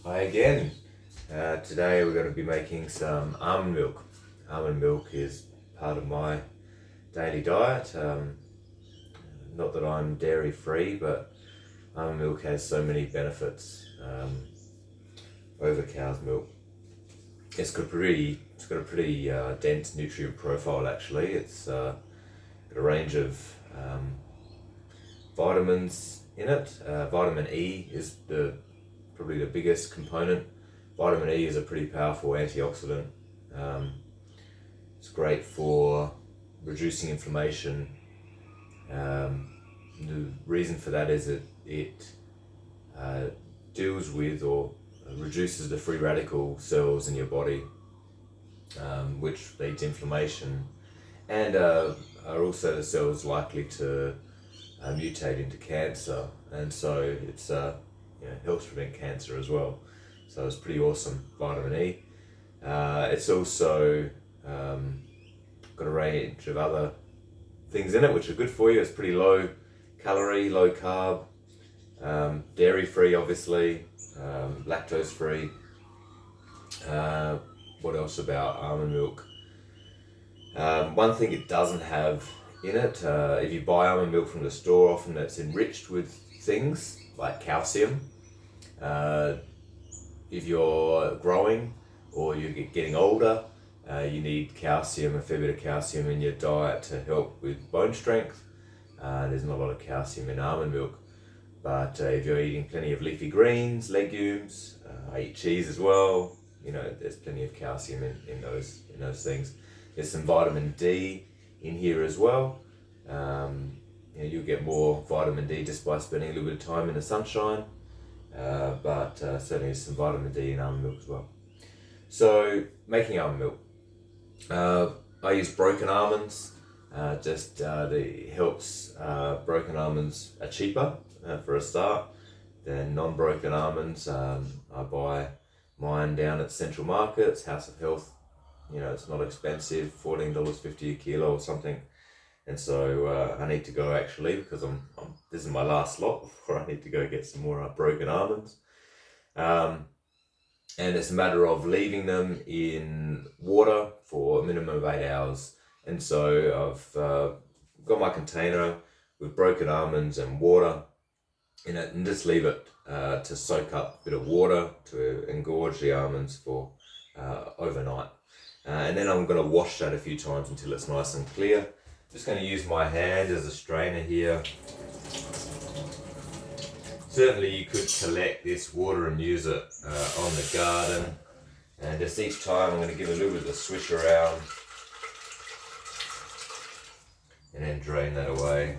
Hi again. Today we're going to be making some almond milk. Almond milk is part of my daily diet. Not that I'm dairy free, but almond milk has so many benefits over cow's milk. It's got a pretty dense nutrient profile actually. It's got a range of vitamins in it. Vitamin E is probably the biggest component. Vitamin E is a pretty powerful antioxidant. It's great for reducing inflammation. The reason for that is that it deals with or reduces the free radical cells in your body, which leads to inflammation, and are also the cells likely to mutate into cancer, and so it's helps prevent cancer as well. So it's pretty awesome, vitamin E. It's also got a range of other things in it which are good for you. It's pretty low calorie, low carb, dairy free obviously, lactose free. What else about almond milk? One thing it doesn't have in it, if you buy almond milk from the store, often it's enriched with things like calcium. If you're growing or you're getting older, you need calcium, a fair bit of calcium in your diet to help with bone strength. There's not a lot of calcium in almond milk, but if you're eating plenty of leafy greens, legumes, I eat cheese as well, there's plenty of calcium in those things. There's some vitamin D in here as well. You'll get more vitamin D just by spending a little bit of time in the sunshine, but certainly there's some vitamin D in almond milk as well. So making almond milk, I use broken almonds. Helps. Broken almonds are cheaper for a start than non-broken almonds. I buy mine down at Central Markets, House of Health. It's not expensive, $14.50 a kilo or something. And so I need to go actually, because this is my last lot before I need to go get some more broken almonds. And it's a matter of leaving them in water for a minimum of 8 hours. And so I've got my container with broken almonds and water in it, and just leave it to soak up a bit of water to engorge the almonds for overnight. And then I'm going to wash that a few times until it's nice and clear. Just going to use my hand as a strainer here. Certainly you could collect this water and use it on the garden. And just each time I'm going to give a little bit of a swish around and then drain that away.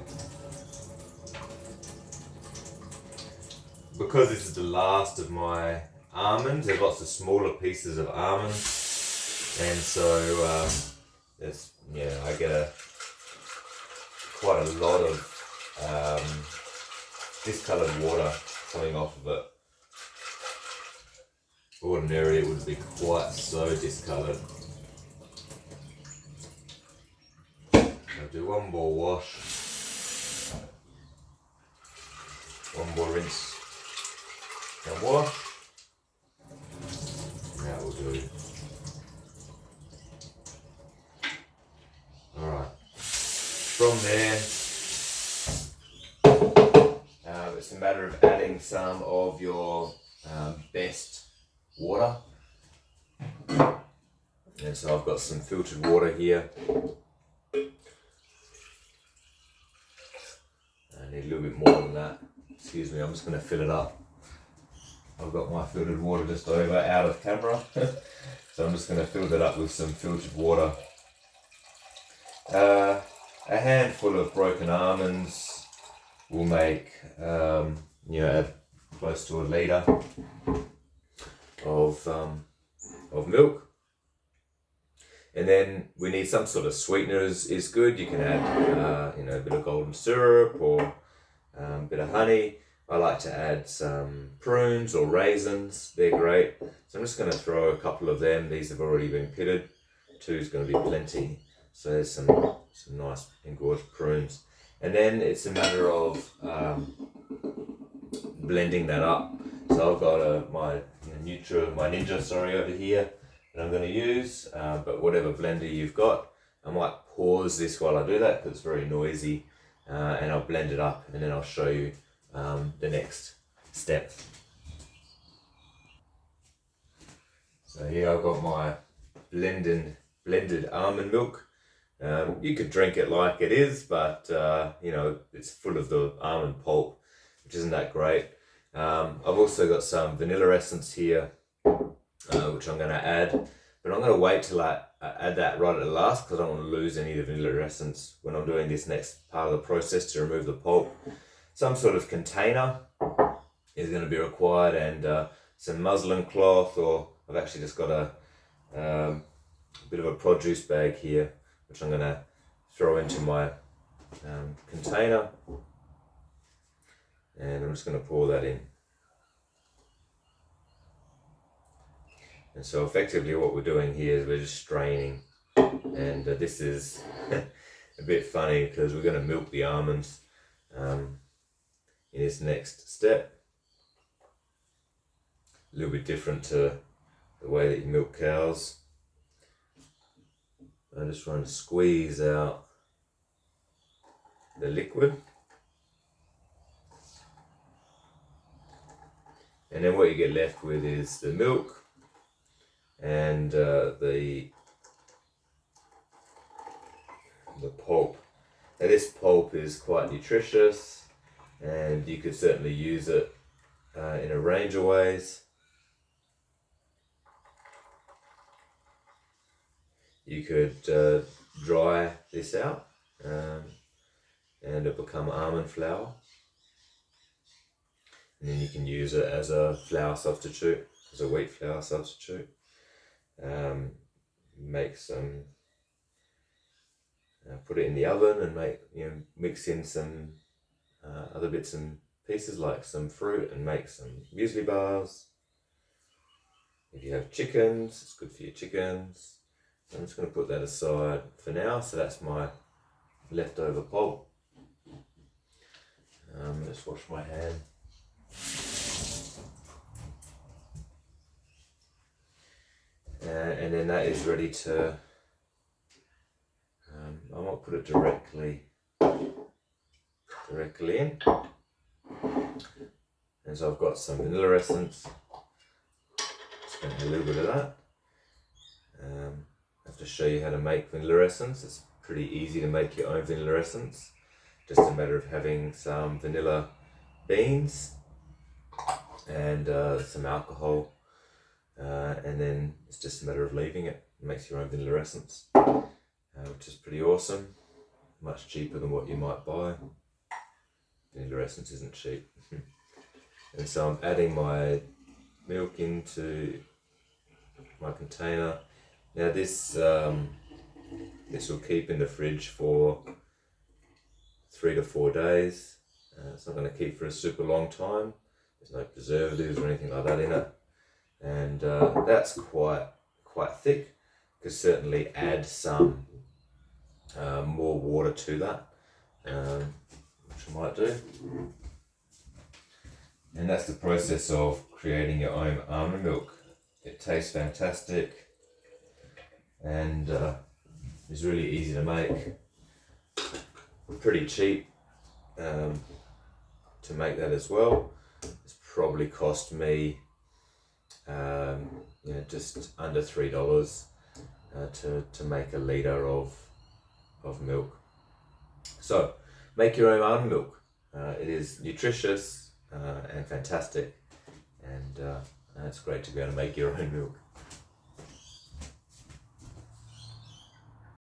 Because this is the last of my almonds, there's lots of smaller pieces of almonds, and so I get quite a lot of discoloured water coming off of it. Ordinarily it would be quite so discoloured. I'll do one more wash, one more rinse and wash. That will do. Alright, from there it's a matter of adding some of your best water. And so I've got some filtered water here. I need a little bit more than that. Excuse me, I'm just going to fill it up. I've got my filtered water just over out of camera. So I'm just going to fill that up with some filtered water. A handful of broken almonds will make close to a litre of milk. And then we need some sort of sweetener is good. You can add a bit of golden syrup or a bit of honey. I like to add some prunes or raisins. They're great. So I'm just going to throw a couple of them. These have already been pitted. 2 is going to be plenty. So there's some nice engorged prunes. And then it's a matter of blending that up. So I've got my my Ninja, over here that I'm going to use, but whatever blender you've got. I might pause this while I do that because it's very noisy, and I'll blend it up and then I'll show you the next step. So here I've got my blended almond milk. You could drink it like it is, but you know, it's full of the almond pulp, which isn't that great. I've also got some vanilla essence here, which I'm going to add, but I'm going to wait till I add that right at the last because I don't want to lose any of the vanilla essence when I'm doing this next part of the process to remove the pulp. Some sort of container is going to be required, and some muslin cloth, or I've actually just got a bit of a produce bag here, which I'm going to throw into my container, and I'm just going to pour that in. And so effectively what we're doing here is we're just straining, and this is a bit funny because we're going to milk the almonds in this next step. A little bit different to the way that you milk cows. I'm just trying to squeeze out the liquid. And then what you get left with is the milk and the pulp. Now this pulp is quite nutritious, and you could certainly use it in a range of ways. You could dry this out and it become almond flour, and then you can use it as a flour substitute, as a wheat flour substitute. Make some, put it in the oven and mix in some other bits and pieces like some fruit and make some muesli bars. If you have chickens, it's good for your chickens. I'm just going to put that aside for now. So that's my leftover pulp. Let's wash my hand. And then that is ready to, I might put it directly in. And so I've got some vanilla essence. Just going to add a little bit of that. I have to show you how to make vanilla essence. It's pretty easy to make your own vanilla essence. Just a matter of having some vanilla beans and some alcohol, and then it's just a matter of leaving it. It makes your own vanilla essence, which is pretty awesome. Much cheaper than what you might buy. Vanilla essence isn't cheap. And so I'm adding my milk into my container. Now this will keep in the fridge for 3 to 4 days. It's not going to keep for a super long time. There's no preservatives or anything like that in it, and that's quite thick. Could certainly add some more water to that, which I might do. And that's the process of creating your own almond milk. It tastes fantastic, and it's really easy to make. Pretty cheap to make that as well. It's probably cost me just under $3 to make a litre of milk. So make your own almond milk. It is nutritious and fantastic, and it's great to be able to make your own milk.